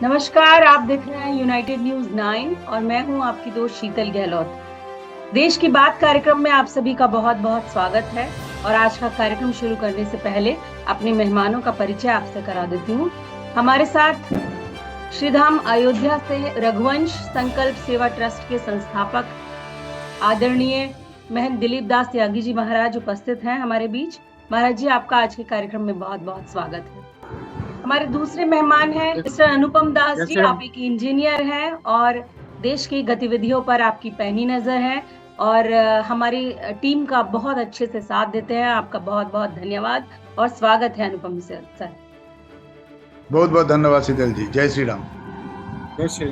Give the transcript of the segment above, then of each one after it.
नमस्कार, आप देख रहे हैं यूनाइटेड न्यूज 9 और मैं हूं आपकी दोस्त शीतल गहलोत। देश की बात कार्यक्रम में आप सभी का बहुत बहुत स्वागत है। और आज का कार्यक्रम शुरू करने से पहले अपने मेहमानों का परिचय आपसे करा देती हूँ। हमारे साथ श्रीधाम अयोध्या से रघुवंश संकल्प सेवा ट्रस्ट के संस्थापक आदरणीय महंत दिलीप दास त्यागी जी महाराज उपस्थित हैं हमारे बीच। महाराज जी, आपका आज के कार्यक्रम में बहुत बहुत स्वागत है। हमारे दूसरे मेहमान हैं मिस्टर अनुपम दास जी। आप एक इंजीनियर हैं और देश की गतिविधियों पर आपकी पैनी नजर है और हमारी टीम का बहुत अच्छे से साथ देते हैं। आपका बहुत बहुत धन्यवाद और स्वागत है अनुपम सर। बहुत बहुत धन्यवाद शीतल जी। जय श्री राम।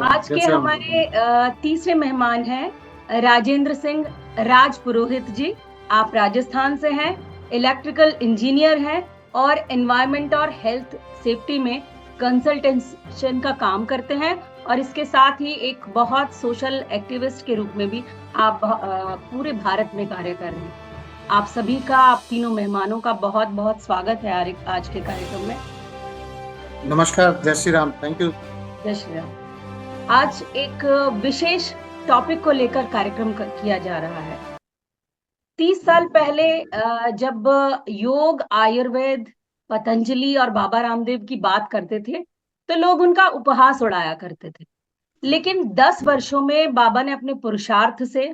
आज के हमारे तीसरे मेहमान हैं राजेंद्र सिंह राज पुरोहित जी। आप राजस्थान से हैं, इलेक्ट्रिकल इंजीनियर हैं और एनवायरमेंट और हेल्थ सेफ्टी में कंसल्टेशन का काम करते हैं और इसके साथ ही एक बहुत सोशल एक्टिविस्ट के रूप में भी आप पूरे भारत में कार्य कर रहे हैं। आप सभी का, आप तीनों मेहमानों का बहुत बहुत स्वागत है आज के कार्यक्रम में। नमस्कार, जय श्री राम। Thank you. जय श्री राम। आज एक विशेष टॉपिक को लेकर कार्यक्रम किया जा रहा है। 30 साल पहले जब योग, आयुर्वेद, पतंजलि और बाबा रामदेव की बात करते थे तो लोग उनका उपहास उड़ाया करते थे। लेकिन 10 वर्षों में बाबा ने अपने पुरुषार्थ से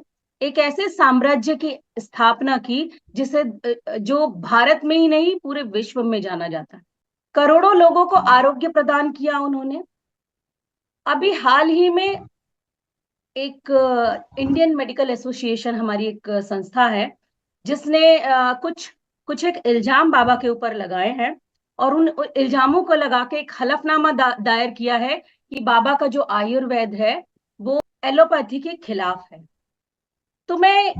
एक ऐसे साम्राज्य की स्थापना की जिसे जो भारत में ही नहीं पूरे विश्व में जाना जाता है। करोड़ों लोगों को आरोग्य प्रदान किया उन्होंने। अभी हाल ही में एक इंडियन मेडिकल एसोसिएशन, हमारी एक संस्था है जिसने कुछ एक इल्जाम बाबा के ऊपर लगाए हैं और उन इल्जामों को लगा के एक हलफनामा दायर किया है कि बाबा का जो आयुर्वेद है वो एलोपैथी के खिलाफ है। तो मैं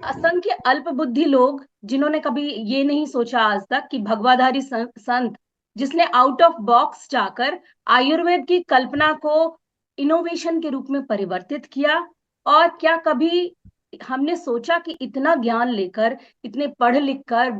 असंख्य अल्प बुद्धि लोग जिन्होंने कभी ये नहीं सोचा आज तक कि भगवाधारी संत जिसने आउट ऑफ बॉक्स जाकर आयुर्वेद की कल्पना को इनोवेशन के रूप में परिवर्तित किया, और क्या कभी हमने सोचा कि इतना ज्ञान लेकर, इतने पढ़ लिख कर,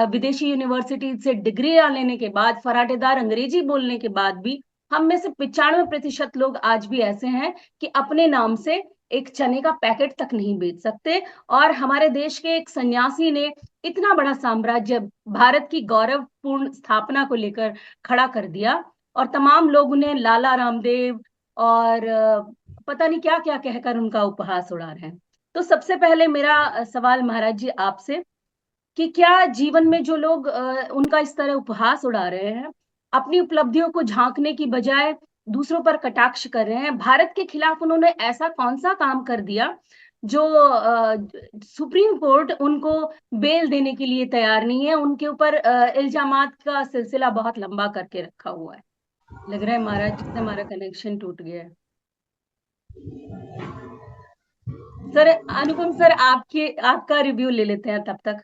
विदेशी यूनिवर्सिटी से डिग्री लेने के बाद, फराटेदार अंग्रेजी बोलने के बाद भी हम में से 95% लोग आज भी ऐसे हैं कि अपने नाम से एक चने का पैकेट तक नहीं बेच सकते। और हमारे देश के एक सन्यासी ने इतना बड़ा साम्राज्य, भारत की गौरवपूर्ण स्थापना को लेकर खड़ा कर दिया और तमाम लोग उन्हें लाला रामदेव और पता नहीं क्या क्या कहकर उनका उपहास उड़ा रहे हैं। तो सबसे पहले मेरा सवाल महाराज जी आपसे कि क्या जीवन में जो लोग उनका इस तरह उपहास उड़ा रहे हैं, अपनी उपलब्धियों को झांकने की बजाय दूसरों पर कटाक्ष कर रहे हैं, भारत के खिलाफ उन्होंने ऐसा कौन सा काम कर दिया जो सुप्रीम कोर्ट उनको बेल देने के लिए तैयार नहीं है? उनके ऊपर इल्जामात का सिलसिला बहुत लंबा करके रखा हुआ है। लग रहा है महाराज जी से हमारा कनेक्शन टूट गया है। सर, अनुपम सर, आपका रिव्यू ले लेते हैं तब तक।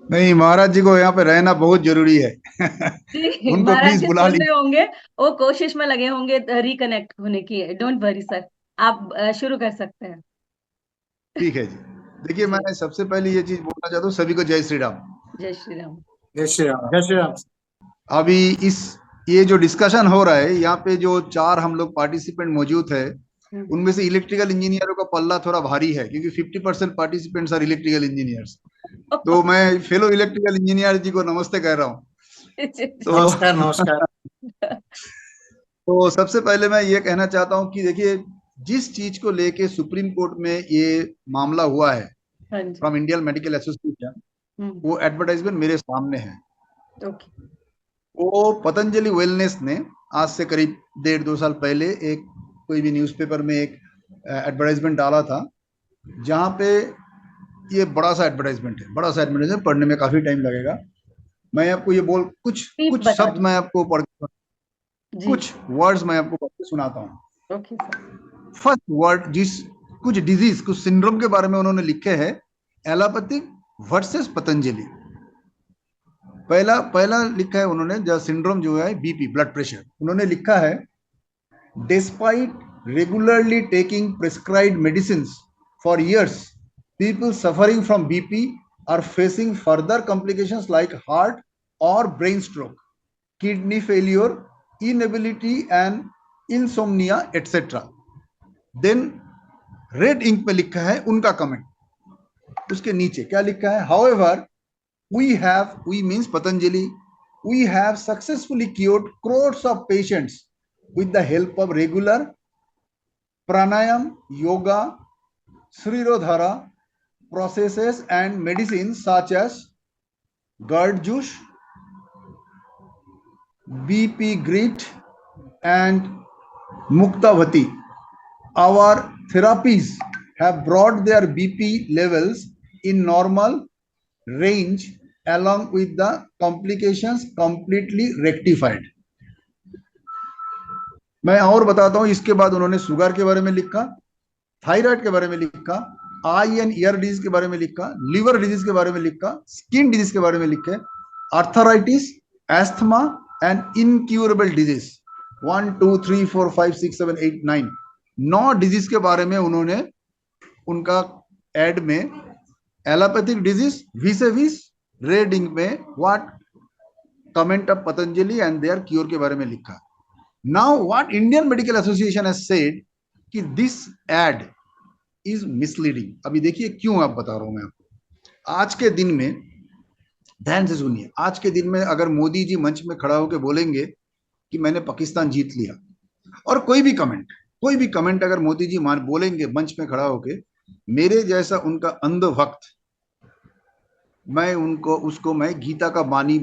नहीं, महाराज जी को यहाँ पे रहना बहुत जरूरी है। उनको प्लीज बुला लीजिए। होंगे, वो कोशिश में लगे होंगे रिकनेक्ट होने की। डोंट वरी सर, आप शुरू कर सकते हैं। ठीक है जी। देखिए, मैं सबसे पहले ये चीज बोलना चाहता हूँ, सभी को जय श्री राम। जय श्री राम। जय श्री राम। जय श्री राम। अभी ये जो डिस्कशन हो रहा है, यहाँ पे जो 4 हम लोग पार्टिसिपेंट मौजूद है, उनमें से इलेक्ट्रिकल इंजीनियरों का पल्ला थोड़ा भारी है क्योंकि 50% पार्टिसिपेंट्स आर इलेक्ट्रिकल इंजीनियर्स। तो मैं फेलो इलेक्ट्रिकल इंजीनियर जी को नमस्ते कह रहा हूँ। नमस्कार। नमस्कार। तो सबसे पहले मैं ये कहना चाहता हूँ कि देखिए, जिस चीज को लेके सुप्रीम कोर्ट में ये मामला हुआ है फ्रॉम इंडियन मेडिकल एसोसिएशन, वो एडवर्टाइजमेंट मेरे सामने है। वो पतंजलि वेलनेस ने आज से करीब 1.5-2 साल पहले एक कोई भी न्यूज़पेपर में एक एडवर्टाइजमेंट डाला था, जहाँ पे ये बड़ा सा एडवर्टाइजमेंट है। बड़ा सा एडवर्टाइजमेंट पढ़ने में काफी टाइम लगेगा। मैं आपको ये कुछ शब्द मैं आपको पढ़ कुछ वर्ड्स मैं आपको पढ़ के सुनाता हूँ। फर्स्ट वर्ड, कुछ डिजीज, कुछ सिंड्रोम के बारे में उन्होंने लिखे हैं, एलोपैथिक वर्सेस पतंजलि। पहला लिखा है उन्होंने, जो सिंड्रोम जो है बीपी, ब्लड प्रेशर, उन्होंने लिखा है, despite regularly taking prescribed medicines for years, people suffering from BP are facing further complications like heart or brain stroke, kidney failure, inability and insomnia etcetera. Then red ink पे लिखा है उनका comment, उसके नीचे क्या लिखा है, however we means Patanjali, we have successfully cured crores of patients with the help of regular pranayam, yoga, srirodhara processes and medicines such as gourd juice, BP grit and muktavati. Our therapies have brought their BP levels in normal range along with the complications completely rectified. मैं और बताता हूं, इसके बाद उन्होंने sugar के बारे में लिखा, थायराइड के बारे में लिखा, आई एंड ईयर डिजीज के बारे में लिखा, लिवर डिजीज के बारे में लिखा, स्किन डिजीज के बारे में लिखे, arthritis, asthma and incurable disease 1 2 3 4 5 6 7 8 9 9 disease के बारे में उन्होंने उनका एड में allopathic disease vis-a-vis red ink में what comment of Patanjali and their cure के बारे में लिखा। Now what Indian medical Association has said कि दिस एड इज मिसलीडिंग। अभी देखिए क्यों, आप बता रहा हूं मैं आपको। आज के दिन में, ध्यान से सुनिए, आज के दिन में अगर मोदी जी मंच में खड़ा होकर बोलेंगे कि मैंने पाकिस्तान जीत लिया, और कोई भी कमेंट अगर मोदी जी बोलेंगे मंच में खड़ा होके, मेरे जैसा उनका अंध भक्त, मैं उसको मैं गीता का बानी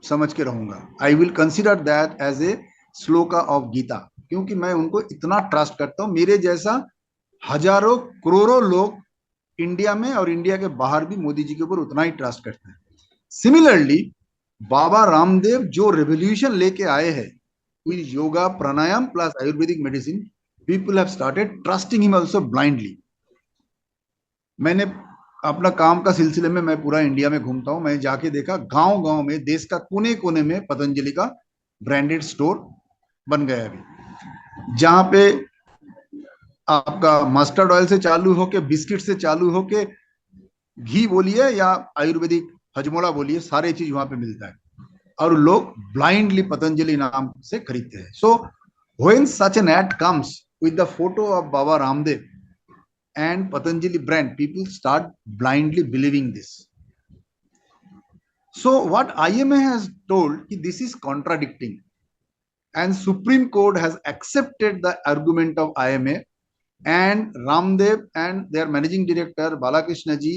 समझ के रहूंगा। I will consider that as a shloka of Gita, क्योंकि मैं उनको इतना ट्रस्ट करता हूं। मेरे जैसा हजारों करोड़ों लोग इंडिया में और इंडिया के बाहर भी मोदी जी के ऊपर उतना ही ट्रस्ट करते हैं। सिमिलरली बाबा रामदेव जो रेवोल्यूशन लेके आए हैं with yoga pranayama plus Ayurvedic medicine, people have started trusting him also blindly. मैंने अपना काम का सिलसिले में मैं पूरा इंडिया में घूमता हूं, मैं जाके देखा गांव गांव में, देश का कोने कोने में पतंजलि का ब्रांडेड स्टोर बन गया अभी, जहां पे आपका मस्टर्ड ऑयल से चालू होके, बिस्किट से चालू होके, घी बोलिए या आयुर्वेदिक हजमोला बोलिए, सारे चीज वहां पे मिलता है और लोग ब्लाइंडली पतंजलि नाम से खरीदते हैं। So when such an ad comes with the photo of Baba Ramdev and Patanjali brand, people start blindly believing this. So what IMA has told, this is contradicting, and Supreme Court has accepted the argument of IMA, and Ramdev and their managing director Balakrishna ji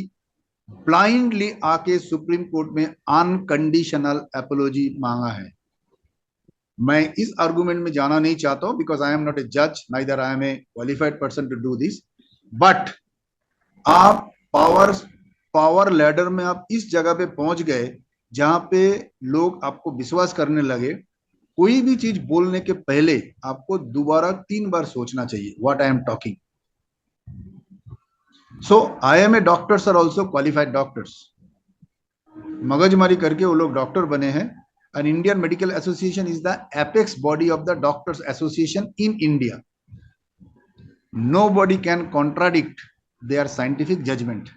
blindly आके supreme court में unconditional apiology मांगा है। मैं इस argument में जाना नहीं चाहता हूं, because I am not a जज, neither I am a qualified person to do this, but आप पावर लैडर में आप इस जगह पे पहुंच गए जहां पे लोग आपको विश्वास करने लगे। कोई भी चीज बोलने के पहले आपको दोबारा 3 बार सोचना चाहिए, what I am talking. So IMA doctors are also qualified doctors, मगजमारी करके वो लोग डॉक्टर बने हैं। And Indian medical association is the apex body of the doctors association in India. Nobody can contradict their scientific judgment.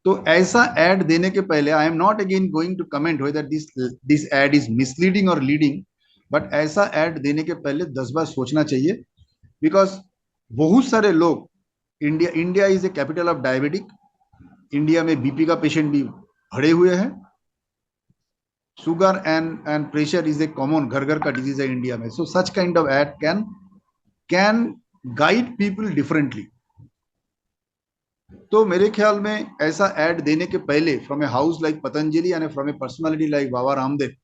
तो ऐसा ad देने के पहले, I am not again going to comment whether this ad is misleading और leading, but ऐसा ad देने के पहले 10 बार सोचना चाहिए, बिकॉज बहुत सारे लोग, India is a capital of diabetic, India में बीपी का पेशेंट भी भरे हुए हैं, sugar and pressure is a common घर घर का डिजीज है इंडिया में। So such kind of ad can guide people differently. तो मेरे ख्याल में ऐसा एड देने के पहले, from a house like Patanjali and from a personality like Baba Ramdev,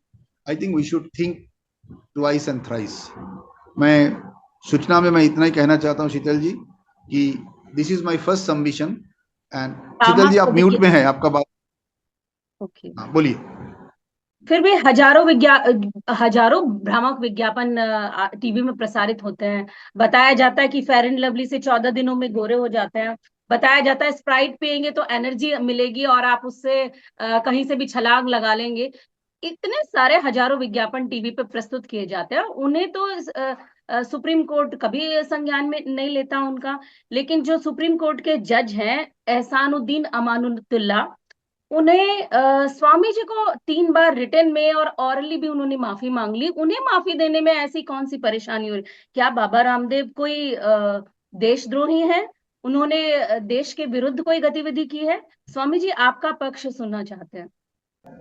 I think we should think twice and thrice. मैं सूचना में मैं इतना ही कहना चाहता हूं शीतल जी कि this is my first submission. And Sheetal ji आप म्यूट में हैं, आपका बात ओके, बोलिए। फिर भी हजारों भ्रामक विज्ञापन टीवी में प्रसारित होते हैं। बताया जाता है कि फेयर एंड लवली से 14 दिनों में गोरे हो जाते हैं। बताया जाता है स्प्राइट पियेंगे तो एनर्जी मिलेगी और आप उससे कहीं से भी छलांग लगा लेंगे। इतने सारे हजारों विज्ञापन टीवी पे प्रस्तुत किए जाते हैं, उन्हें तो सुप्रीम कोर्ट कभी संज्ञान में नहीं लेता उनका। लेकिन जो सुप्रीम कोर्ट के जज हैं एहसानुद्दीन अमानुल्लाह, उन्हें स्वामी जी को 3 बार रिटर्न में और ऑरली भी उन्होंने माफी मांग ली। उन्हें माफी देने में ऐसी कौन सी परेशानी हो रही? क्या बाबा रामदेव कोई देशद्रोही है? उन्होंने देश के विरुद्ध कोई गतिविधि की है? स्वामी जी, आपका पक्ष सुनना चाहते हैं।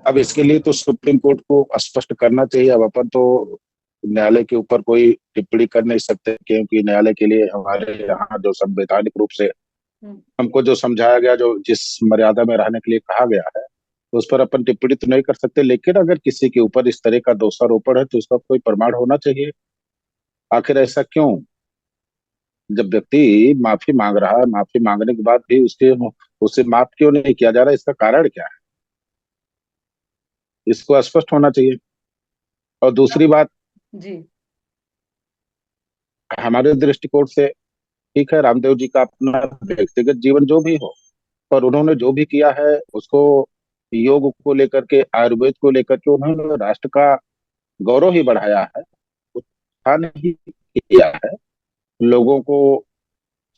अब इसके लिए तो सुप्रीम कोर्ट को स्पष्ट करना चाहिए। अब अपन तो न्यायालय के ऊपर कोई टिप्पणी कर नहीं सकते, क्योंकि न्यायालय के लिए हमारे यहाँ जो संवैधानिक रूप से हमको जो समझाया गया, जो जिस मर्यादा में रहने के लिए कहा गया है, तो उस पर अपन टिप्पणी तो नहीं कर सकते। लेकिन अगर किसी के ऊपर इस तरह का दोषारोपण है तो उसका कोई प्रमाण होना चाहिए। आखिर ऐसा क्यों? जब व्यक्ति माफी मांग रहा है, माफी मांगने के बाद भी उसे माफ क्यों नहीं किया जा रहा है? इसका कारण क्या है? इसको स्पष्ट होना चाहिए। और दूसरी बात, जी हमारे दृष्टिकोण से ठीक है, रामदेव जी का अपना व्यक्तिगत जीवन जो भी हो, पर उन्होंने जो भी किया है उसको योग को लेकर के, आयुर्वेद को लेकर के उन्होंने राष्ट्र का गौरव ही बढ़ाया है, उत्थान ही किया है। लोगों को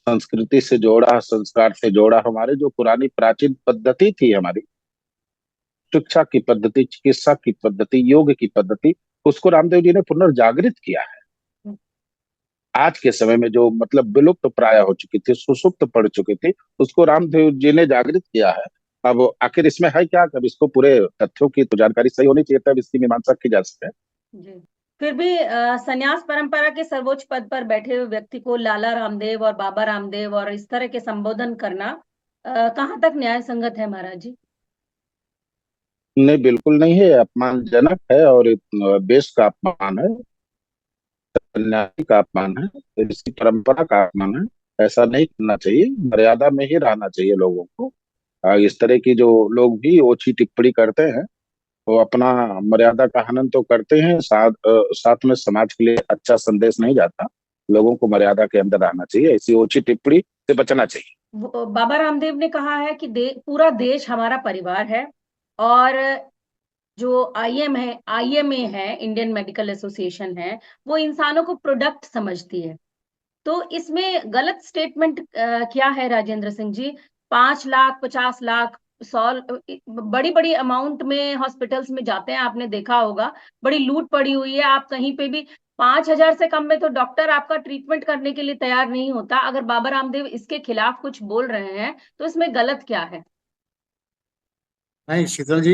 संस्कृति से जोड़ा, संस्कार से जोड़ा। हमारे जो पुरानी प्राचीन पद्धति थी, हमारी शिक्षा की पद्धति, चिकित्सा की पद्धति, योग की पद्धति, उसको रामदेव जी ने पुनर्जागृत किया है। आज के समय में जो मतलब विलुप्त प्राय हो चुकी थी, सुसुप्त पड़ चुकी थी, उसको रामदेव जी ने जागृत किया है। अब आखिर इसमें है क्या? कब इसको पूरे तथ्यों की तो जानकारी सही होनी चाहिए, तब इसकी मीमांसा की जा सके। जी। फिर भी संन्यास परंपरा के सर्वोच्च पद पर बैठे हुए व्यक्ति को लाला रामदेव और बाबा रामदेव और इस तरह के संबोधन करना कहाँ तक न्याय संगत है महाराज जी? नहीं, बिल्कुल नहीं है, अपमानजनक है और देश का अपमान है, सन्यासी का अपमान है, इसकी परंपरा का अपमान है। ऐसा नहीं करना चाहिए, मर्यादा में ही रहना चाहिए लोगों को। इस तरह की जो लोग भी ओछी टिप्पणी करते हैं, वो अपना मर्यादा का हनन तो करते हैं, साथ में समाज के लिए अच्छा संदेश नहीं जाता। लोगों को मर्यादा के अंदर रहना चाहिए, ऐसी ओछी टिप्पणी से बचना चाहिए। बाबा रामदेव ने कहा है कि पूरा देश हमारा परिवार है, और जो आईएमए है, इंडियन मेडिकल एसोसिएशन है, वो इंसानों को प्रोडक्ट समझती है। तो इसमें गलत स्टेटमेंट क्या है राजेंद्र सिंह जी? 5 लाख, 50 लाख, 100, बड़ी बड़ी अमाउंट में हॉस्पिटल्स में जाते हैं, आपने देखा होगा, बड़ी लूट पड़ी हुई है। आप कहीं पे भी 5,000 से कम में तो डॉक्टर आपका ट्रीटमेंट करने के लिए तैयार नहीं होता। अगर बाबा रामदेव इसके खिलाफ कुछ बोल रहे हैं तो इसमें गलत क्या है? नहीं शीतल जी,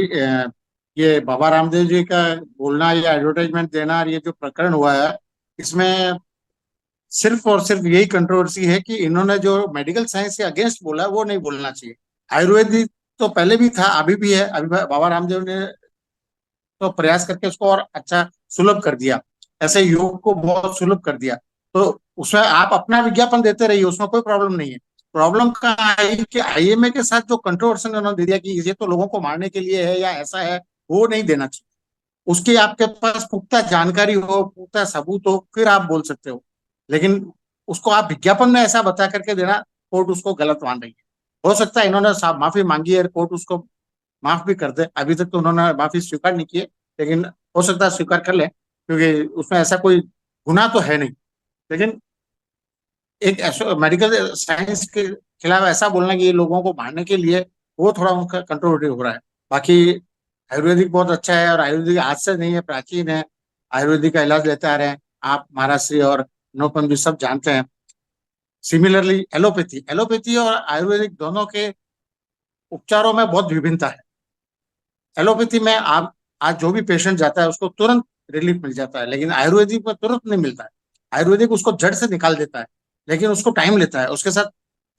ये बाबा रामदेव जी का बोलना या एडवर्टाइजमेंट देना, ये जो प्रकरण हुआ है, इसमें सिर्फ और सिर्फ यही कंट्रोवर्सी है कि इन्होंने जो मेडिकल साइंस के अगेंस्ट बोला है, वो नहीं बोलना चाहिए। आयुर्वेदिक तो पहले भी था, अभी भी है। अभी बाबा रामदेव ने तो प्रयास करके उसको और अच्छा सुलभ कर दिया, ऐसे योग को बहुत सुलभ कर दिया। तो उसमें आप अपना विज्ञापन देते रहिए, उसमें कोई प्रॉब्लम नहीं है। प्रॉब्लम कहाँ आई कि आईएमए के साथ जो कंट्रोवर्सी उन्होंने दे दिया कि ये तो लोगों को मारने के लिए है या ऐसा है, वो नहीं देना चाहिए। उसकी आपके पास पुख्ता जानकारी हो, पुख्ता सबूत हो, फिर आप बोल सकते हो। लेकिन उसको आप विज्ञापन में ऐसा बता करके देना, कोर्ट उसको गलत मान रही है। हो सकता है इन्होंने माफी मांगी है, कोर्ट उसको माफ भी कर दे। अभी तक तो उन्होंने माफी स्वीकार नहीं की है, लेकिन हो सकता है स्वीकार कर ले, क्योंकि उसमें ऐसा कोई गुनाह तो है नहीं। लेकिन एक मेडिकल साइंस के खिलाफ ऐसा बोलना कि ये लोगों को मारने के लिए, वो थोड़ा उनका कंट्रोवर्टी हो रहा है। बाकी आयुर्वेदिक बहुत अच्छा है, और आयुर्वेदिक आज से नहीं है, प्राचीन है। आयुर्वेदिक का इलाज लेते आ रहे हैं, आप महाराज श्री और नौपन भी सब जानते हैं। सिमिलरली एलोपैथी एलोपैथी और आयुर्वेदिक दोनों के उपचारों में बहुत विभिन्नता है। एलोपैथी में आप आज जो भी पेशेंट जाता है उसको तुरंत रिलीफ मिल जाता है, लेकिन आयुर्वेदिक में तुरंत नहीं मिलता है। आयुर्वेदिक उसको जड़ से निकाल देता है, लेकिन उसको टाइम लेता है, उसके साथ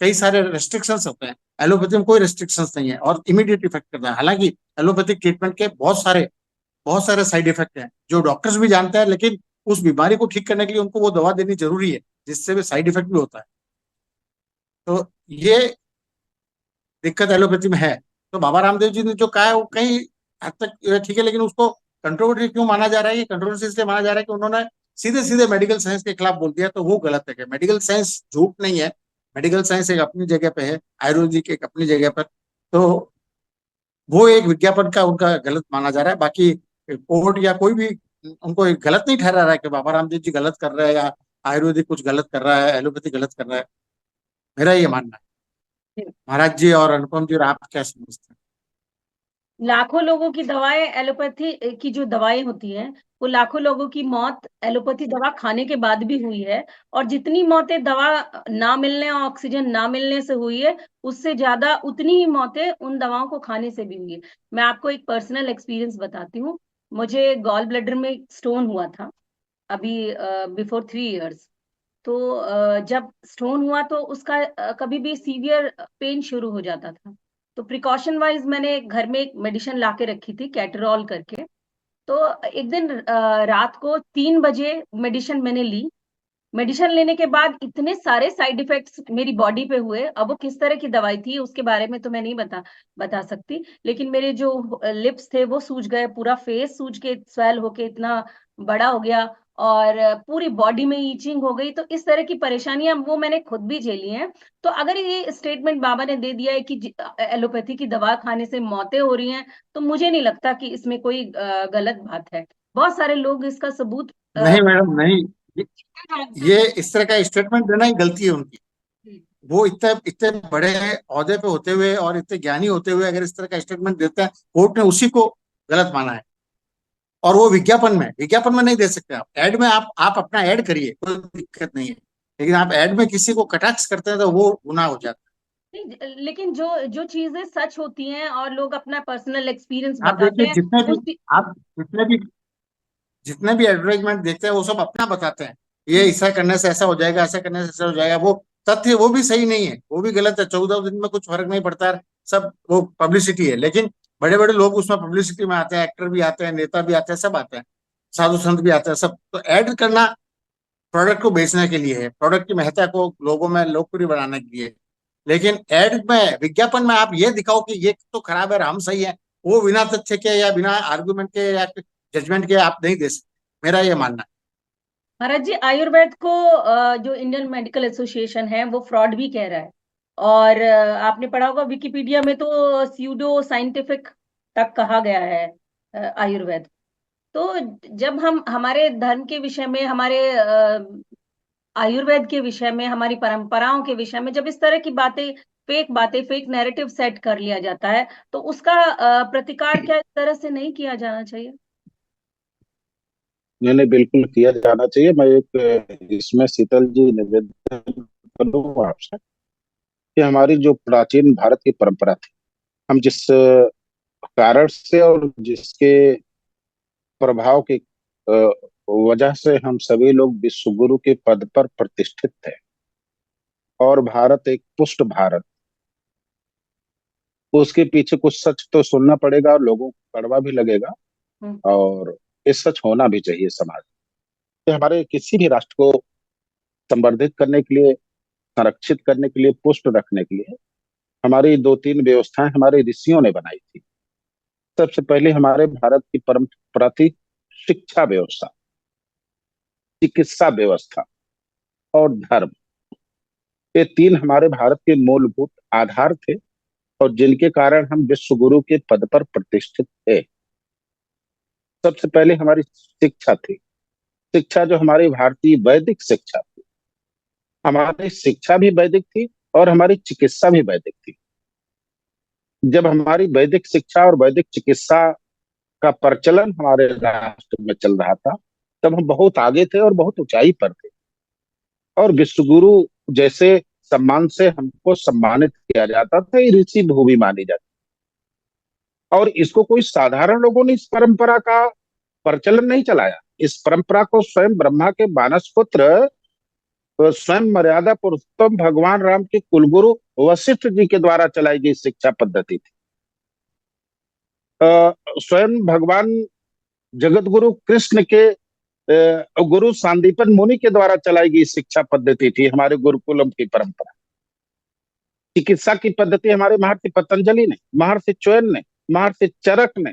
कई सारे रेस्ट्रिक्शंस होते हैं। एलोपैथी में कोई रेस्ट्रिक्शंस नहीं है और इमीडिएट इफेक्ट करता है। हालांकि एलोपैथिक ट्रीटमेंट के बहुत सारे साइड इफेक्ट हैं जो डॉक्टर्स भी जानते हैं, लेकिन उस बीमारी को ठीक करने के लिए उनको वो दवा देनी जरूरी है, जिससे भी साइड इफेक्ट भी होता है। तो ये दिक्कत एलोपैथी में है। तो बाबा रामदेव जी ने जो कहा है वो कहीं हद तक ठीक है, लेकिन उसको कंट्रोवर्सी क्यों माना जा रहा है? ये कंट्रोवर्सी इसलिए माना जा रहा है कि उन्होंने सीधे सीधे मेडिकल साइंस के खिलाफ बोल दिया, तो वो गलत है। कि मेडिकल साइंस झूठ नहीं है, मेडिकल साइंस एक अपनी जगह पे है, आयुर्वेदिक एक अपनी जगह पर। तो वो एक विज्ञापन का उनका गलत माना जा रहा है। बाकी कोर्ट या कोई भी उनको गलत नहीं ठहरा रहा है कि बाबा रामदेव जी गलत कर रहे हैं या आयुर्वेदिक कुछ गलत कर रहा है, एलोपैथी गलत कर रहा है। मेरा ये मानना है। महाराज जी और अनुपम जी, और आप क्या समझते हैं? लाखों लोगों की दवाएं, एलोपैथी की जो दवाएं होती हैं, वो लाखों लोगों की मौत एलोपैथी दवा खाने के बाद भी हुई है। और जितनी मौतें दवा ना मिलने और ऑक्सीजन ना मिलने से हुई है, उससे ज्यादा उतनी ही मौतें उन दवाओं को खाने से भी हुई है। मैं आपको एक पर्सनल एक्सपीरियंस बताती हूँ। मुझे गॉल ब्लैडर में स्टोन हुआ था अभी, बिफोर 3 इयर्स। तो जब स्टोन हुआ तो उसका कभी भी सीवियर पेन शुरू हो जाता था। तो प्रिकॉशन वाइज मैंने घर में एक मेडिसिन ला के रखी थी, कैटरॉल करके। तो एक दिन रात को 3 बजे मेडिसिन मैंने ली। मेडिसिन लेने के बाद इतने सारे साइड इफेक्ट्स मेरी बॉडी पे हुए। अब वो किस तरह की दवाई थी उसके बारे में तो मैं नहीं बता सकती, लेकिन मेरे जो लिप्स थे वो सूज गए, पूरा फेस सूज के स्वेल होके इतना बड़ा हो गया, और पूरी बॉडी में ईचिंग हो गई। तो इस तरह की परेशानियां वो मैंने खुद भी झेली हैं। तो अगर ये स्टेटमेंट बाबा ने दे दिया है कि एलोपैथी की दवा खाने से मौतें हो रही हैं, तो मुझे नहीं लगता कि इसमें कोई गलत बात है। बहुत सारे लोग इसका सबूत नहीं मैडम, नहीं। ये इस तरह का स्टेटमेंट देना ही गलती है उनकी। वो इतने इतने बड़े ओहदे पे होते हुए और इतने ज्ञानी होते हुए अगर इस तरह का स्टेटमेंट देते हैं, कोर्ट ने उसी को गलत माना है। और वो विज्ञापन में नहीं दे सकते। आप एड में आप अपना ऐड करिए, कोई दिक्कत नहीं है। लेकिन आप ऐड में किसी को कटाक्ष करते हैं तो वो गुनाह हो जाता नहीं, लेकिन जो जो चीजें सच होती हैं और लोग अपना पर्सनल एक्सपीरियंस है। आप बताते देखिए, हैं जितने भी उस आप जितने भी एडवर्टाइजमेंट देखते हैं वो सब अपना बताते हैं। ये ऐसा करने से ऐसा हो जाएगा, ऐसा करने से ऐसा हो जाएगा। वो तथ्य वो भी सही नहीं है, वो भी गलत है। 14 दिन में कुछ फर्क नहीं पड़ता है। सब वो पब्लिसिटी है। लेकिन बड़े बड़े लोग उसमें पब्लिसिटी में आते हैं, एक्टर भी आते हैं, नेता भी आते हैं, सब आते हैं, साधु संत भी आते हैं सब। तो ऐड करना प्रोडक्ट को बेचने के लिए है, प्रोडक्ट की महत्ता को लोगों में लोकप्रिय बनाने के लिए। लेकिन एड में, विज्ञापन में आप ये दिखाओ कि ये तो खराब है और हम सही है, वो बिना तथ्य के या बिना आर्गुमेंट के या जजमेंट के आप नहीं दे सकते। मेरा ये मानना है। महाराज जी, आयुर्वेद को जो इंडियन मेडिकल एसोसिएशन है वो फ्रॉड भी कह रहा है। और आपने पढ़ा होगा विकिपीडिया में तो स्यूडो साइंटिफिक तक कहा गया है आयुर्वेद। तो जब हम हमारे धर्म के विषय में, हमारे आयुर्वेद के विषय में, हमारी परंपराओं के विषय में जब इस तरह की बातें, फेक नैरेटिव सेट कर लिया जाता है, तो उसका प्रतिकार क्या इस तरह से नहीं किया जाना चाहिए? नहीं नहीं, बिल्कुल किया जाना चाहिए। मैं एक इसमें शीतल जी निवेदन करूँ आपसे कि हमारी जो प्राचीन भारत की परंपरा थी, हम जिस कारण से और जिसके प्रभाव की वजह से हम सभी लोग विश्व गुरु के पद पर प्रतिष्ठित थे, और भारत एक पुष्ट भारत, उसके पीछे कुछ सच तो सुनना पड़ेगा और लोगों को कड़वा भी लगेगा। हम्म। और ये सच होना भी चाहिए समाज में। हमारे किसी भी राष्ट्र को संवर्धित करने के लिए, संरक्षित करने के लिए, पुष्ट रखने के लिए हमारी दो तीन व्यवस्थाएं हमारे ऋषियों ने बनाई थी। सबसे पहले हमारे भारत की परंपरा थी शिक्षा व्यवस्था, चिकित्सा व्यवस्था और धर्म। ये तीन हमारे भारत के मूलभूत आधार थे, और जिनके कारण हम विश्व गुरु के पद पर प्रतिष्ठित थे। सबसे पहले हमारी शिक्षा थी। शिक्षा जो हमारी भारतीय वैदिक शिक्षा थी, हमारी शिक्षा भी वैदिक थी और हमारी चिकित्सा भी वैदिक थी। जब हमारी वैदिक शिक्षा और वैदिक चिकित्सा का प्रचलन हमारे राष्ट्र में चल रहा था, तब हम बहुत आगे थे और बहुत ऊंचाई पर थे। और विश्वगुरु जैसे सम्मान से हमको सम्मानित किया जाता था, ये ऋषि भूमि मानी जाती। और इसको कोई साधारण लोगों ने इस परंपरा का प्रचलन नहीं चलाया। इस परंपरा को स्वयं ब्रह्मा के मानस पुत्र, स्वयं मर्यादा पुरुषोत्तम भगवान राम के कुलगुरु वशिष्ठ जी के द्वारा चलाई गई शिक्षा पद्धति थी। स्वयं भगवान जगत गुरु कृष्ण के गुरु सांदीपन मुनि के द्वारा चलाई गई शिक्षा पद्धति थी हमारे गुरुकुलम की परंपरा। चिकित्सा की पद्धति हमारे महर्षि पतंजलि ने, महर्षि च्यवन ने, महर्षि चरक ने,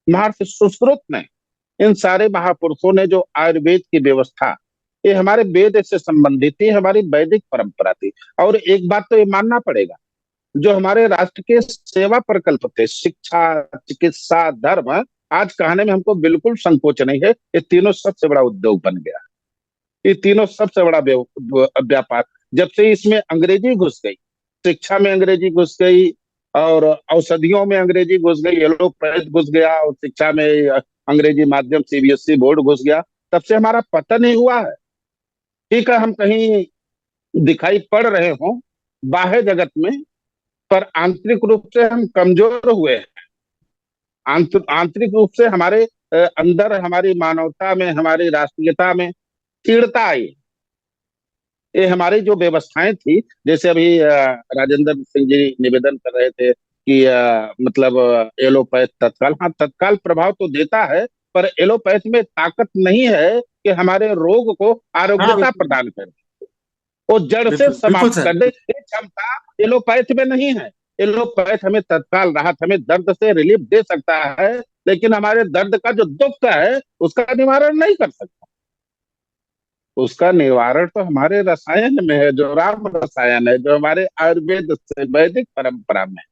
महर्षि सुश्रुत ने, इन सारे महापुरुषों ने जो आयुर्वेद की व्यवस्था, ये हमारे वेद से संबंधित थी, हमारी वैदिक परंपरा थी। और एक बात तो ये मानना पड़ेगा, जो हमारे राष्ट्र के सेवा प्रकल्प थे, शिक्षा, चिकित्सा, धर्म, आज कहने में हमको बिल्कुल संकोच नहीं है, ये तीनों सबसे बड़ा उद्योग बन गया। ये तीनों सबसे बड़ा व्यापार। जब से इसमें अंग्रेजी घुस गई, शिक्षा में अंग्रेजी घुस गई, और औषधियों में अंग्रेजी घुस गई, एलोपैथ घुस गया, और शिक्षा में अंग्रेजी माध्यम सीबीएसई बोर्ड घुस गया, तब से हमारा पतन ही हुआ है। ठीक है, हम कहीं दिखाई पड़ रहे हों बाह्य जगत में, पर आंतरिक रूप से हम कमजोर हुए हैं। आंतरिक रूप से हमारे अंदर, हमारी मानवता में, हमारी राष्ट्रीयता में तीव्रता आई। ये हमारी जो व्यवस्थाएं थी, जैसे अभी राजेंद्र सिंह जी निवेदन कर रहे थे कि मतलब एलोपैथ तत्काल, हाँ तत्काल प्रभाव तो देता है, पर एलोपैथ में ताकत नहीं है कि हमारे रोग को हाँ आरोग्यता बिल्कुल प्रदान करे, वो जड़ से बिल्कुल बिल्कुल समाप्त सर। कर दे। ये क्षमता एलोपैथ में नहीं है। एलोपैथ हमें तत्काल राहत, हमें दर्द से रिलीफ दे सकता है, लेकिन हमारे दर्द का जो दुख है उसका निवारण नहीं कर सकता। उसका निवारण तो हमारे रसायन में है, जो राम रसायन है, जो हमारे आयुर्वेद से वैदिक परंपरा में है।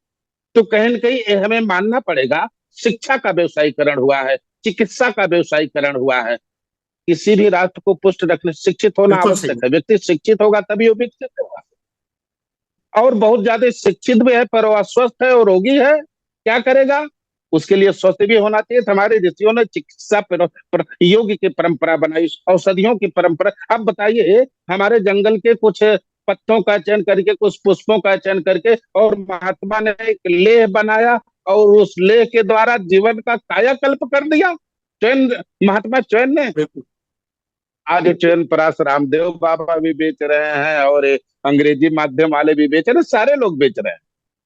तो कहीं न कहीं ये हमें मानना पड़ेगा, शिक्षा का व्यवसायीकरण हुआ है, चिकित्सा का व्यवसायीकरण हुआ है। किसी भी राष्ट्र को पुष्ट रखने शिक्षित होना बिल्कुल सही। आवश्यक है। व्यक्ति शिक्षित होगा तभी वो विकसित होगा। और बहुत ज्यादा शिक्षित भी है पर वो अस्वस्थ है और रोगी है, क्या करेगा? उसके लिए स्वस्थ भी होना चाहिए। तो हमारे ऋषियों ने चिकित्सा योग की परंपरा बनाई, औषधियों की परंपरा। अब बताइए, हमारे जंगल के कुछ पत्तों का चयन करके, कुछ पुष्पों का चयन करके, और महात्मा ने एक लेह बनाया, और उस लेह के द्वारा जीवन का कायाकल्प कर दिया। चयन, महात्मा चयन ने। बिल्कुल आज चयन प्राश रामदेव बाबा भी बेच रहे हैं, और अंग्रेजी माध्यम वाले भी बेच रहे हैं, सारे लोग बेच रहे हैं।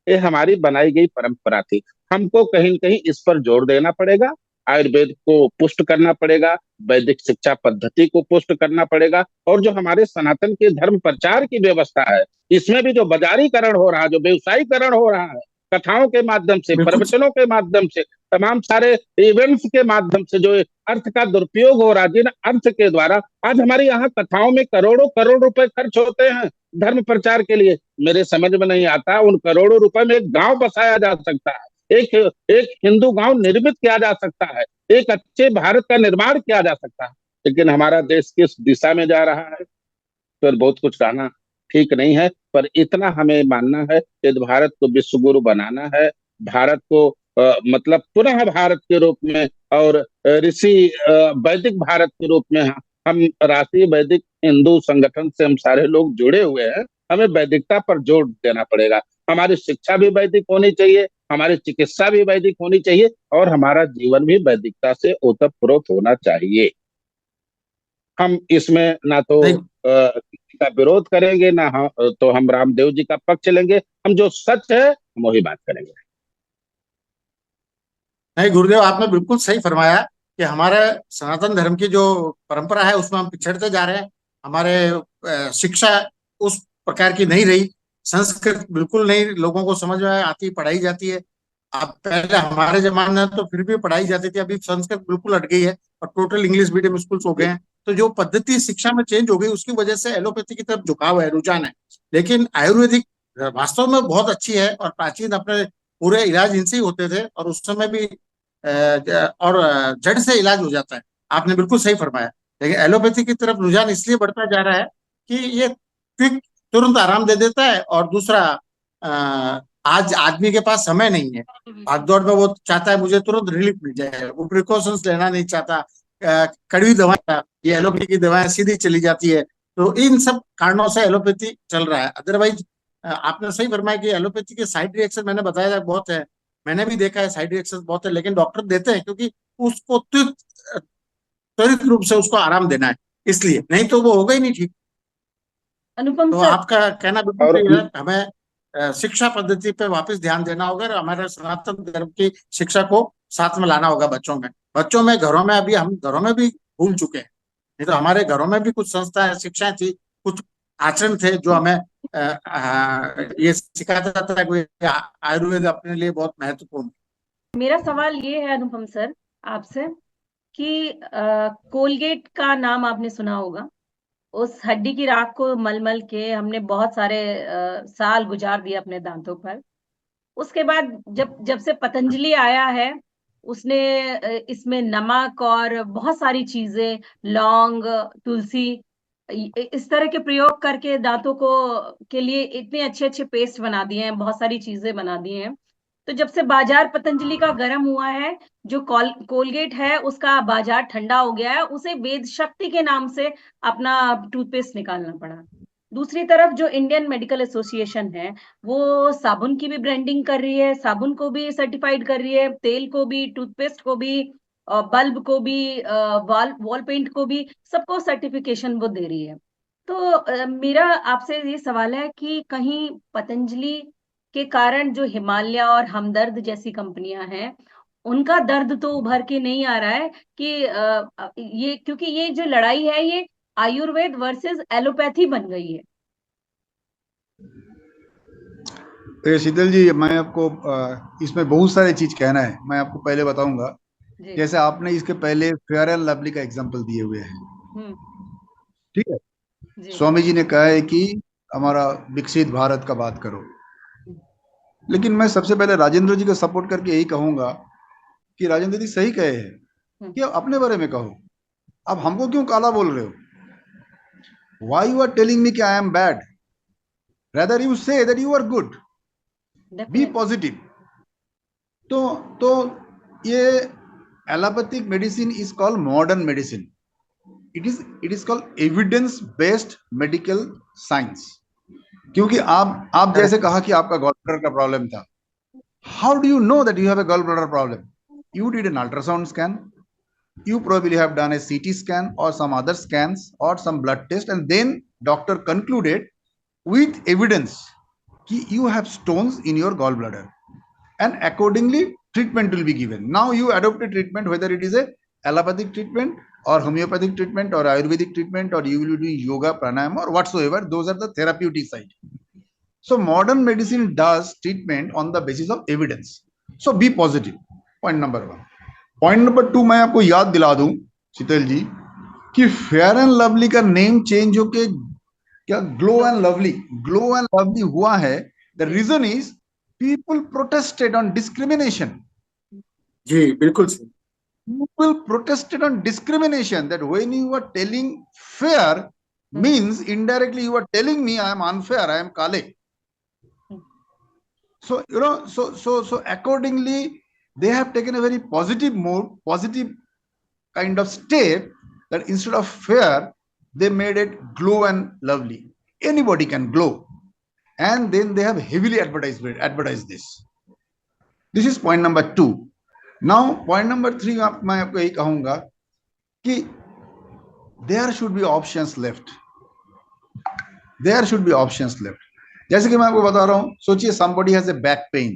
ये हमारी बनाई गई परंपरा थी। हमको कहीं न कहीं इस पर जोर देना पड़ेगा, आयुर्वेद को पुष्ट करना पड़ेगा, वैदिक शिक्षा पद्धति को पुष्ट करना पड़ेगा, और जो हमारे सनातन के धर्म प्रचार की व्यवस्था है, इसमें भी जो बाजारीकरण हो रहा है, जो व्यवसायीकरण हो रहा है, कथाओं के माध्यम से, बिल्कुल प्रवचनों के माध्यम से, तमाम सारे इवेंट्स के माध्यम से जो अर्थ का दुरुपयोग हो रहा है, जिन अर्थ के द्वारा आज हमारे यहाँ कथाओं में करोड़ों करोड़ रुपए खर्च होते हैं धर्म प्रचार के लिए। मेरे समझ में नहीं आता, उन करोड़ों रुपए में एक गांव बसाया जा सकता है, एक एक हिंदू गांव निर्मित किया जा सकता है, एक अच्छे भारत का निर्माण किया जा सकता है, लेकिन हमारा देश किस दिशा में जा रहा है, फिर बहुत कुछ कहना ठीक नहीं है। पर इतना हमें मानना है, यदि भारत को विश्व गुरु बनाना है, भारत को मतलब पुनः भारत के रूप में, और ऋषि वैदिक भारत के रूप में, हम राष्ट्रीय वैदिक हिंदू संगठन से हम सारे लोग जुड़े हुए हैं। हमें वैदिकता पर जोर देना पड़ेगा। हमारी शिक्षा भी वैदिक होनी चाहिए, हमारी चिकित्सा भी वैदिक होनी चाहिए, और हमारा जीवन भी वैदिकता से ओतप्रोत होना चाहिए। हम इसमें ना तो नहीं किसी का विरोध करेंगे, ना तो हम रामदेव जी का पक्ष लेंगे। हम जो सच है हम वही बात करेंगे। नहीं गुरुदेव, आपने बिल्कुल सही फरमाया कि हमारे सनातन धर्म की जो परंपरा है उसमें हम पिछड़ते जा रहे हैं। हमारे शिक्षा उस प्रकार की नहीं रही, संस्कृत बिल्कुल नहीं लोगों को समझ में आती, पढ़ाई जाती है। अब पहले हमारे जमाने में तो फिर भी पढ़ाई जाती थी, अभी संस्कृत बिल्कुल हट गई है और टोटल इंग्लिश मीडियम स्कूल्स हो गए हैं। तो जो पद्धति शिक्षा में चेंज हो गई उसकी वजह से एलोपैथी की तरफ झुकाव है, रुझान है। लेकिन आयुर्वेदिक वास्तव में बहुत अच्छी है, और प्राचीन अपने पूरे इलाज इनसे ही होते थे, और उस समय भी और जड़ से इलाज हो जाता है। आपने बिल्कुल सही फरमाया। लेकिन एलोपैथी की तरफ रुझान इसलिए बढ़ता जा रहा है कि ये क्विक, तुरंत आराम दे देता है, और दूसरा आज आदमी के पास समय नहीं है, भागदौड़ में वो चाहता है मुझे तुरंत रिलीफ मिल जाए, वो प्रिकॉशंस लेना नहीं चाहता। कड़वी दवाएं, ये एलोपैथी की दवाएं सीधी चली जाती है। तो इन सब कारणों से एलोपैथी चल रहा है। अदरवाइज आपने सही फरमाया कि एलोपैथी के साइड रिएक्शन मैंने बताया था बहुत है, मैंने भी देखा है, साइड रिएक्शन बहुत है, लेकिन डॉक्टर देते हैं क्योंकि उसको त्वरित रूप से उसको आराम देना है, इसलिए, नहीं तो वो होगा ही नहीं ठीक। अनुपम तो सर, आपका कहना बिल्कुल और सही है। हमें शिक्षा पद्धति पे वापस ध्यान देना होगा, और हमारे सनातन धर्म की शिक्षा को साथ में लाना होगा बच्चों में घरों में। अभी हम घरों में भी भूल चुके हैं, नहीं तो हमारे घरों में भी कुछ संस्थाएं, शिक्षाएं थी, कुछ आचरण थे जो हमें ये सिखाता था कि आयुर्वेद अपने लिए बहुत महत्वपूर्ण है। मेरा सवाल ये है अनुपम सर आपसे कि कोलगेट का नाम आपने सुना होगा। उस हड्डी की राख को मल मल के हमने बहुत सारे साल गुजार दिए अपने दांतों पर। उसके बाद जब जब से पतंजलि आया है, उसने इसमें नमक और बहुत सारी चीजें, लौंग, तुलसी, इस तरह के प्रयोग करके दांतों को के लिए इतने अच्छे अच्छे पेस्ट बना दिए हैं, बहुत सारी चीजें बना दी हैं। तो जब से बाजार पतंजलि का गर्म हुआ है, जो कोलगेट है उसका बाजार ठंडा हो गया है, उसे वेद शक्ति के नाम से अपना टूथपेस्ट निकालना पड़ा। दूसरी तरफ जो इंडियन मेडिकल एसोसिएशन है, वो साबुन की भी ब्रांडिंग कर रही है, साबुन को भी सर्टिफाइड कर रही है, तेल को भी, टूथपेस्ट को भी, बल्ब को भी, वॉल पेंट को भी, सबको सर्टिफिकेशन वो दे रही है। तो मेरा आपसे ये सवाल है कि कहीं पतंजलि के कारण जो हिमालय और हमदर्द जैसी कंपनियां हैं, उनका दर्द तो उभर के नहीं आ रहा है कि ये, क्योंकि ये जो लड़ाई है ये आयुर्वेद वर्सेस एलोपैथी बन गई है। तो शीतल जी, मैं आपको इसमें बहुत सारी चीज कहना है, मैं आपको पहले बताऊंगा। जी। जैसे आपने इसके पहले फेयर एंड लवली का एग्जांपल दिए हुए हैं, हम्म। ठीक है। जी। स्वामी जी ने कहा है कि हमारा विकसित भारत का बात करो, लेकिन मैं सबसे पहले राजेंद्र जी को सपोर्ट करके यही कहूंगा कि राजेंद्र जी सही कहे हैं हम्म। कि अपने बारे में कहो। अब हमको क्यों काला बोल रहे हो? Why you are telling me कि I am bad? Rather you say that you are good, be definitely. Positive. तो ये allopathic medicine is called modern medicine. It is called evidence based medical science. क्योंकि आप जैसे कहा कि आपका gall bladder का प्रॉब्लम था, how do you know that you have a gallbladder problem? You did an ultrasound scan, you probably have done a CT scan or some other scans or some blood test, and then doctor concluded with evidence that you have stones in your gallbladder, and accordingly treatment will be given. Now you adopt a treatment, whether it is a allopathic treatment or homeopathic treatment or ayurvedic treatment, or you will be doing yoga, pranayama or whatsoever. Those are the therapeutic side. So modern medicine does treatment on the basis of evidence. So be positive. Point number 1. Point number 2, मैं आपको याद दिला दूं शीतल जी कि fair and lovely का name change होके क्या glow and lovely हुआ है। The reason is people protested on discrimination. जी बिल्कुल सही। People protested on discrimination, that when you are telling fair means indirectly you are telling me I am unfair, I am kale. So so accordingly they have taken a very positive kind of step, that instead of fair they made it glow and lovely. Anybody can glow, and then they have heavily advertised this. This is point number 2. Now point number 3, मैं आपको यही कहूंगा कि there should be options left. जैसे कि मैं आपको बता रहा हूं, सोचिए somebody has a back pain,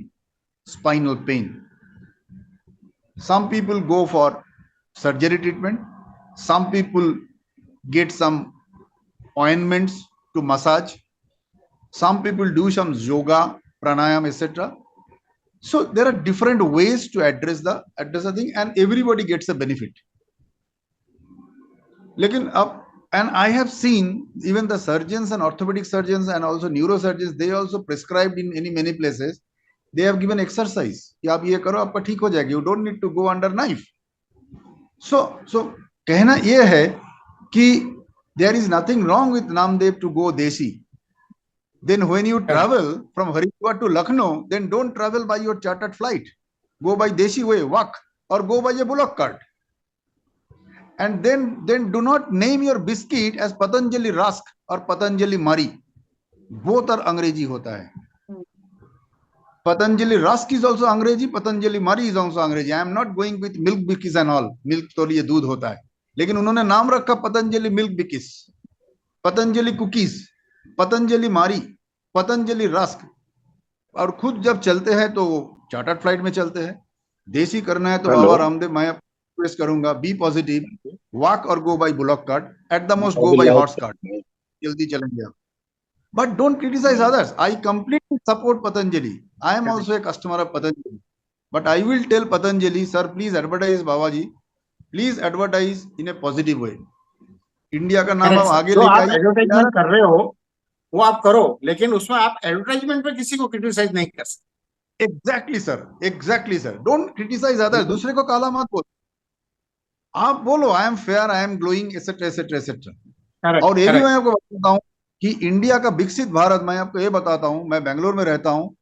spinal pain. Some people go for surgery treatment, some people get some ointments to massage, some people do some yoga, pranayam, etc. So there are different ways to address the thing, and everybody gets a benefit. लेकिन अब, and I have seen even the surgeons and orthopedic surgeons and also neurosurgeons, they also prescribed in many places, they have given exercise कि आप ये करो आपका ठीक हो जाएगा, you don't need to go under knife. So कहना ये है कि there is nothing wrong with Namdev to go desi. Then when you travel from Haridwar to Lucknow, then don't travel by your chartered flight. Go by Desi way, walk, or go by a bullock cart. And then do not name your biscuit as Patanjali Rusk or Patanjali Mari. Both are Angrezi hota hai. Patanjali Rusk is also Angrezi, Patanjali Mari is also Angrezi. I am not going with milk bikis and all. Milk तो ये दूध होता है, लेकिन उन्होंने नाम रखा Patanjali milk बिकिस, Patanjali cookies, Patanjali मारी, पतंजलि रस्क, और खुद जब चलते हैं तो चार्टर्ड फ्लाइट में चलते हैं। देसी करना है तो बाबा रामदेव, मैं रिक्वेस्ट करूंगा, बी पॉजिटिव, वॉक और go by bullock cart, at the most go by horse cart, जल्दी चलेंगे आप। But don't criticise others. I completely support Patanjali, I am also a customer of Patanjali, but I will tell Patanjali, sir please advertise, Baba ji please advertise in a positive way. India का नाम आप आगे लेके आइए। Advertisement कर रहे हो वो आप करो, लेकिन उसमें आप एडवर्टाइजमेंट पे किसी को क्रिटिसाइज नहीं कर सकते। Exactly sir, don't criticise other. दूसरे को काला मत बोलो, आप बोलो I am fair, I am glowing, etcetera etcetera etcetera. और ये भी मैं आपको बताता हूँ कि इंडिया का विकसित भारत, मैं आपको ये बताता हूँ, मैं बेंगलोर में रहता हूँ,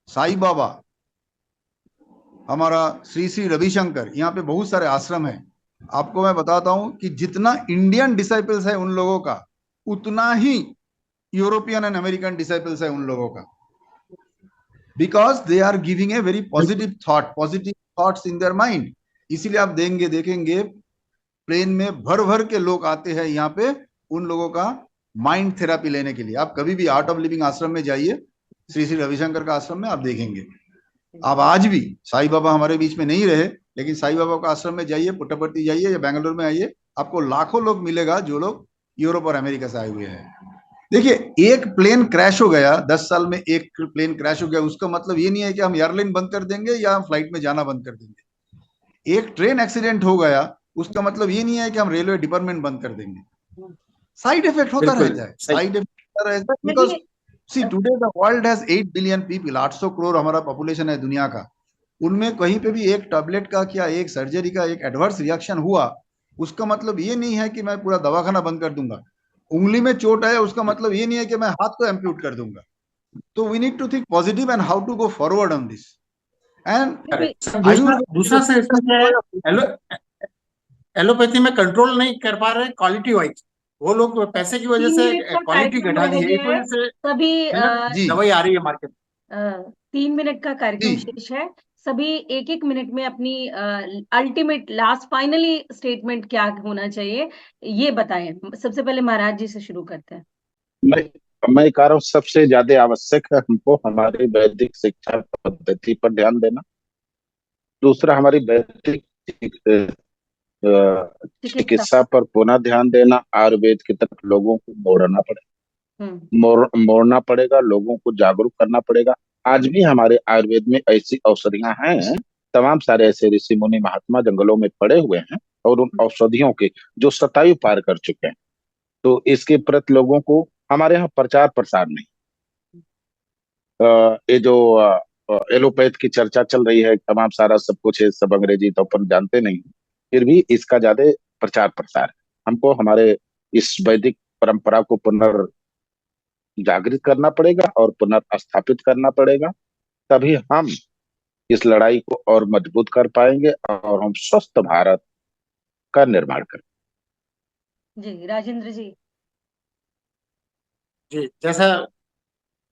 साई बाबा हमारा श्री श्री रविशंकर, यहाँ पे बहुत सारे आश्रम है। आपको मैं बताता हूँ कि जितना इंडियन डिसाइपल्स है उन लोगों का, उतना ही यूरोपियन एंड अमेरिकन डिसाइपल्स है उन लोगों का, because they are giving a very positive thought, positive thoughts in their mind. इसीलिए आप देखेंगे प्लेन में भर भर के लोग आते हैं यहाँ पे उन लोगों का माइंड थेरापी लेने के लिए। आप कभी भी आर्ट ऑफ लिविंग आश्रम में जाइए, श्री श्री रविशंकर का आश्रम में, आप देखेंगे। आप आज भी, साईं बाबा हमारे बीच में नहीं रहे, लेकिन साईं बाबा का आश्रम में जाइए, पुट्टपर्ती जाइए या बेंगलुरु में आइए, आपको लाखों लोग मिलेगा जो लोग यूरोप और अमेरिका से आए हुए हैं। देखिए, एक प्लेन क्रैश हो गया, 10 साल में एक प्लेन क्रैश हो गया, उसका मतलब ये नहीं है कि हम एयरलाइन बंद कर देंगे या हम फ्लाइट में जाना बंद कर देंगे। एक ट्रेन एक्सीडेंट हो गया, उसका मतलब ये नहीं है कि हम रेलवे डिपार्टमेंट बंद कर देंगे। साइड इफेक्ट होता बिल्कुल रहता है, सही। साइड इफेक्ट होता रहता है, बट बिकॉज देखिए, see today the world has 8 billion people, 800 crore हमारा पॉपुलेशन है दुनिया का। उनमें कहीं पे भी एक टैबलेट का क्या, एक सर्जरी का एक एडवर्स रिएक्शन हुआ, उसका मतलब ये नहीं है कि मैं पूरा दवाखाना बंद कर दूंगा। उंगली में चोट है, उसका मतलब ये नहीं है कि मैं हाथ को एम्प्यूट कर दूंगा। तो we need to think positive and how to go forward on this. And correct. दूसरा दूसरा से इसमें क्या है, एलो एलोपैथी में कंट्रोल नहीं कर पा रहे क्वालिटी वाइज, वो लोग पैसे की वजह 3 से मिनट का क्वालिटी कार्यक्रम घटा रह दी है, इस गया है। वजह से सभी जी दवाई आ रही है मार्केट में। 3 मिनट का कार्यक्रम जी शेष है। सभी एक एक मिनट में अपनी अल्टीमेट लास्ट फाइनली स्टेटमेंट क्या होना चाहिए ये बताएं। सबसे पहले महाराज जी से शुरू करते हैं। मैं मैं कह रहा हूँ सबसे ज्यादा आवश्यक है हमको हमारी वैदिक शिक्षा पद्धति पर ध्यान देना। दूसरा, हमारी वैदिक चिकित्सा। चिकित्सा पर पुनः ध्यान देना। आयुर्वेद की तरफ लोगों को हम्म। मोड़ना पड़ेगा, लोगों को जागरूक करना पड़ेगा। आज भी हमारे आयुर्वेद में ऐसी औषधियां हैं, तमाम सारे ऐसे ऋषि मुनि महात्मा जंगलों में पड़े हुए हैं और उन औषधियों के जो शतायु पार कर चुके हैं। तो इसके प्रति लोगों को हमारे यहाँ प्रचार प्रसार नहीं। ये जो एलोपैथ की चर्चा चल रही है, तमाम सारा सब कुछ है, सब अंग्रेजी तो अपन जानते नहीं, फिर भी इसका ज्यादा प्रचार प्रसार है। हमको हमारे इस वैदिक परंपरा को पुनर्जागृत करना पड़ेगा और पुनर्स्थापित करना पड़ेगा। तभी हम इस लड़ाई को और मजबूत कर पाएंगे और हम स्वस्थ भारत का निर्माण करें। जी राजेंद्र जी। जी, जैसा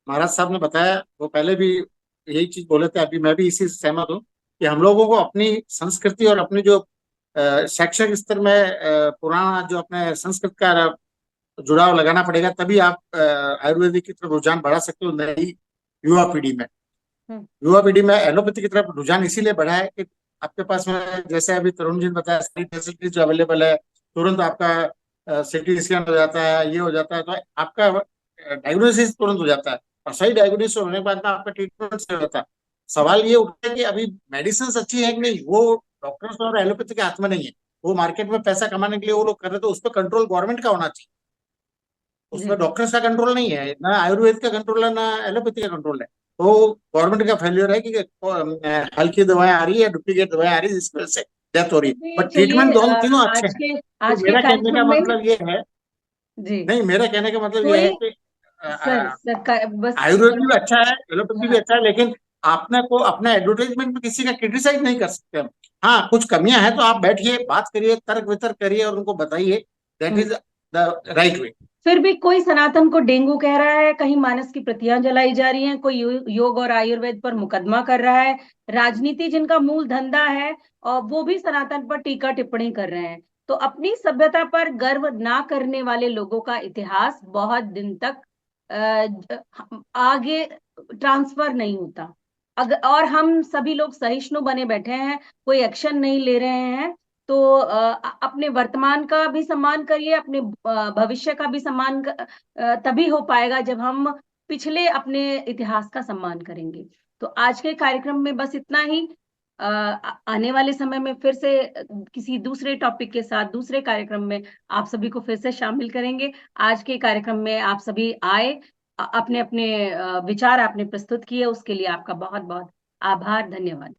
महाराज साहब ने बताया, वो पहले भी यही चीज बोले थे, अभी मैं भी इसी से सहमत हूँ कि हम लोगों को अपनी संस्कृति और अपनी जो शैक्षिक स्तर में पुराना जो अपने संस्कृत का जुड़ाव लगाना पड़ेगा, तभी आप आयुर्वेदिक की तरफ रुझान बढ़ा सकते हो नई युवा पीढ़ी में। युवा पीढ़ी में एलोपैथी की तरफ रुझान इसीलिए बढ़ा है कि आपके पास में, जैसे अभी तरुण जी ने बताया, सारी फैसिलिटीज जो अवेलेबल है, तुरंत आपका सिटी स्कैन हो जाता है, ये हो जाता है, तो आपका डायग्नोसिस तुरंत हो जाता है और सही डायग्नोसिस होने के बाद आपका ट्रीटमेंट सही होता है। सवाल ये उठता है कि अभी मेडिसिन अच्छी है कि नहीं, वो डॉक्टर्स और एलोपैथी के हाथ में नहीं है। वो मार्केट में पैसा कमाने के लिए वो लोग कर रहे हैं, तो उस पर कंट्रोल गवर्नमेंट का होना चाहिए। उसमें डॉक्टर्स का कंट्रोल नहीं है, ना आयुर्वेद का कंट्रोल है, ना एलोपैथी का कंट्रोल है। तो गवर्नमेंट का फेल्योर है कि हल्की दवाएं आ रही है, डुप्लीकेट दवाएं आ रही है, जिसकी वजह से डेथ हो रही है। बट ट्रीटमेंट चलिए, दोनों तीनों अच्छे हैं। तो आज के मेरा कहने का कार्यक्रम में मतलब ये है, जी नहीं, मेरा कहने का मतलब ये कोई है कि सर बस आयुर्वेद भी अच्छा है, एलोपैथी भी अच्छा है, लेकिन आपने को अपना एडवर्टाइजमेंट में किसी का क्रिटिसाइज नहीं कर सकते हम। हाँ, कुछ कमियां हैं तो आप बैठिए, बात करिए, तर्क वितर्क करिए और उनको बताइए। That is the right way. फिर भी कोई सनातन को डेंगू कह रहा है, कहीं मानस की प्रतियां जलाई जा रही हैं, कोई योग और आयुर्वेद पर मुकदमा कर रहा है। राजनीति जिनका मूल धंधा है और वो भी सनातन पर टीका टिप्पणी कर रहे हैं। तो अपनी सभ्यता पर गर्व ना करने वाले लोगों का इतिहास बहुत दिन तक आगे ट्रांसफर नहीं होता। अगर और हम सभी लोग सहिष्णु बने बैठे हैं, कोई एक्शन नहीं ले रहे हैं, तो अपने वर्तमान का भी सम्मान करिए, अपने भविष्य का भी सम्मान तभी हो पाएगा जब हम पिछले अपने इतिहास का सम्मान करेंगे। तो आज के कार्यक्रम में बस इतना ही। आने वाले समय में फिर से किसी दूसरे टॉपिक के साथ दूसरे कार्यक्रम में आप सभी को फिर से शामिल करेंगे। आज के कार्यक्रम में आप सभी आए, अपने अपने विचार आपने प्रस्तुत किए, उसके लिए आपका बहुत बहुत आभार, धन्यवाद।